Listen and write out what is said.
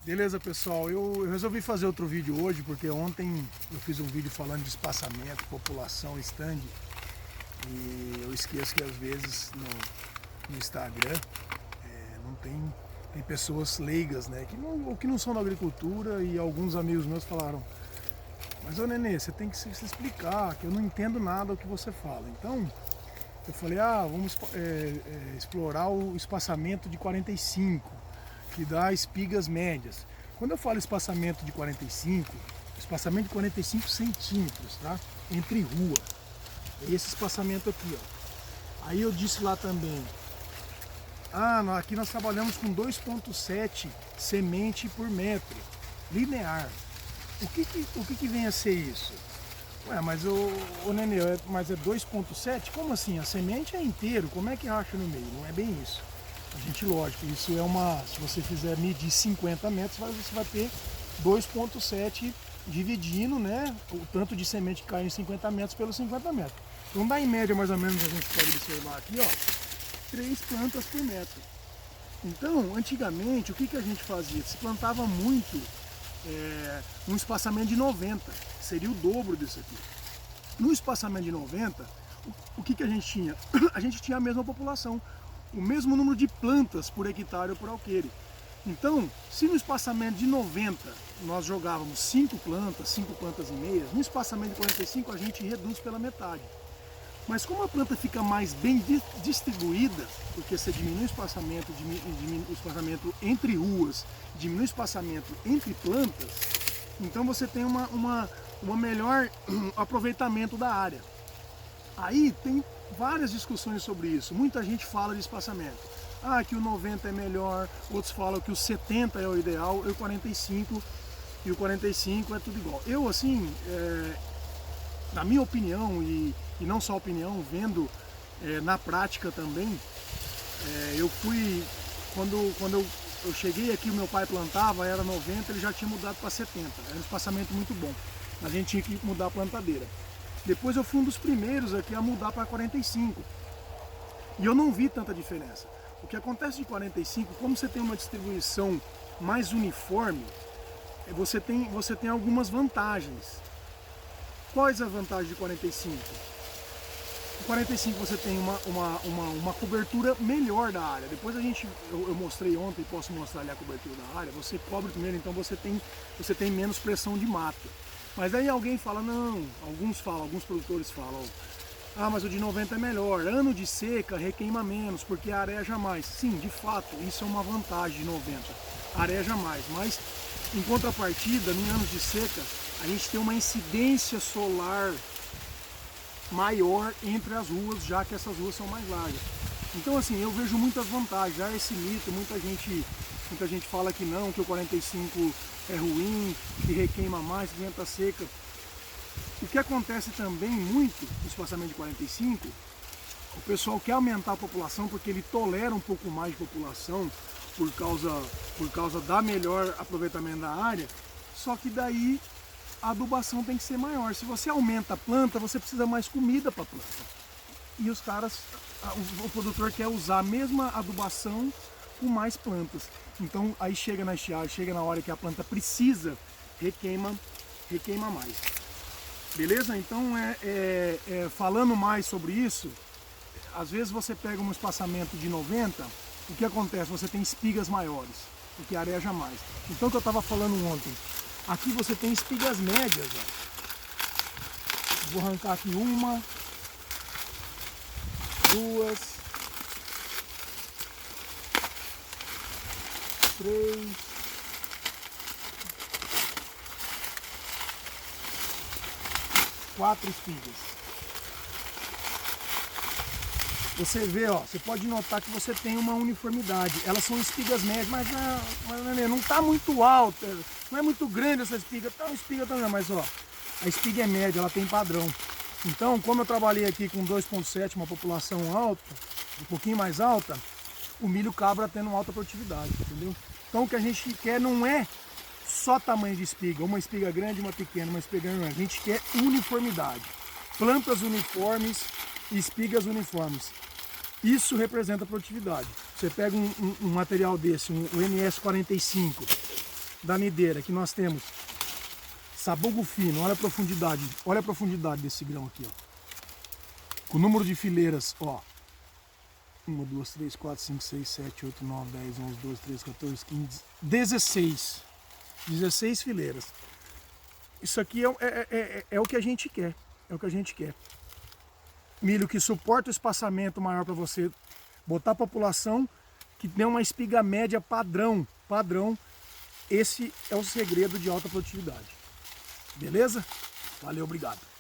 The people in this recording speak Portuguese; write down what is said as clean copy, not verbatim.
Beleza, pessoal, eu resolvi fazer outro vídeo hoje porque ontem eu fiz um vídeo falando de espaçamento, população, stand, e eu esqueço que às vezes no Instagram não tem pessoas leigas, né, ou que não são da agricultura, e alguns amigos meus falaram: mas ô Nenê, você tem que se explicar, que eu não entendo nada do que você fala. Então eu falei: vamos explorar o espaçamento de 45, que dá espigas médias. Quando eu falo espaçamento de 45, espaçamento de 45 centímetros, tá? Entre rua. É esse espaçamento aqui, ó. Aí eu disse lá também, aqui nós trabalhamos com 2,7 semente por metro, linear. O que vem a ser isso? Ué, mas o Nenê, mas é 2,7? Como assim? A semente é inteiro, como é que racha no meio? Não é bem isso. A gente, lógico, isso é se você fizer medir 50 metros, você vai ter 2,7 dividindo, né, o tanto de semente que cai em 50 metros pelos 50 metros. Então dá em média, mais ou menos, a gente pode observar aqui, ó, 3 plantas por metro. Então, antigamente, o que a gente fazia? Se plantava muito um espaçamento de 90, seria o dobro disso aqui. No espaçamento de 90, o que a gente tinha? A gente tinha a mesma população, o mesmo número de plantas por hectare ou por alqueire. Então, se no espaçamento de 90 nós jogávamos 5 plantas e meia, no espaçamento de 45 a gente reduz pela metade. Mas como a planta fica mais bem distribuída, porque você diminui o espaçamento, diminui o espaçamento entre ruas, diminui o espaçamento entre plantas, então você tem uma melhor aproveitamento da área. Aí tem várias discussões sobre isso. Muita gente fala de espaçamento. Que o 90 é melhor, outros falam que o 70 é o ideal, e o 45 é tudo igual. Eu, assim, na minha opinião, e não só opinião, vendo na prática também, eu fui, quando eu cheguei aqui, o meu pai plantava, era 90, ele já tinha mudado para 70, era um espaçamento muito bom, mas a gente tinha que mudar a plantadeira. Depois eu fui um dos primeiros aqui a mudar para 45, e eu não vi tanta diferença. O que acontece de 45, como você tem uma distribuição mais uniforme, você tem algumas vantagens. Quais as vantagens de 45? No 45 você tem uma cobertura melhor da área. Depois eu mostrei ontem, posso mostrar ali a cobertura da área. Você cobre primeiro, então você tem menos pressão de mato. Mas aí alguém fala, não, alguns produtores falam, mas o de 90 é melhor, ano de seca requeima menos, porque areja mais. Sim, de fato, isso é uma vantagem de 90, areja mais, mas em contrapartida, em anos de seca, a gente tem uma incidência solar maior entre as ruas, já que essas ruas são mais largas. Então, assim, eu vejo muitas vantagens. Já esse mito, muita gente fala que não, que o 45 é ruim, que requeima mais, que venta seca. O que acontece também muito no espaçamento de 45, o pessoal quer aumentar a população porque ele tolera um pouco mais de população por causa da melhor aproveitamento da área, só que daí a adubação tem que ser maior. Se você aumenta a planta, você precisa mais comida para a planta. E o produtor quer usar a mesma adubação com mais plantas. Então aí chega na estiagem, chega na hora que a planta precisa, requeima mais. Beleza? Então falando mais sobre isso, às vezes você pega um espaçamento de 90, o que acontece? Você tem espigas maiores, porque areja mais. Então o que eu estava falando ontem, aqui você tem espigas médias, ó. Vou arrancar aqui 1, 2, 3, 4 espigas. Você vê, ó, você pode notar que você tem uma uniformidade. Elas são espigas médias, mas não está muito alta, não é muito grande essa espiga. Tá uma espiga também, mas ó, a espiga é média, ela tem padrão. Então, como eu trabalhei aqui com 2,7, uma população alta, um pouquinho mais alta, o milho cabra tendo alta produtividade, entendeu? Então o que a gente quer não é só tamanho de espiga, uma espiga grande, uma pequena, uma espiga grande. A gente quer uniformidade, plantas uniformes, espigas uniformes. Isso representa a produtividade. Você pega um material desse, o NS45, da mideira, que nós temos sabugo fino, olha a profundidade desse grão aqui, ó. Com o número de fileiras, ó. 1, 2, 3, 4, 5, 6, 7, 8, 9, 10, 11, 12, 13, 14, 15, 16. 16 fileiras. Isso aqui é o que a gente quer. É o que a gente quer. Milho que suporta o espaçamento maior para você botar a população, que tem uma espiga média padrão. Esse é o segredo de alta produtividade. Beleza? Valeu, obrigado.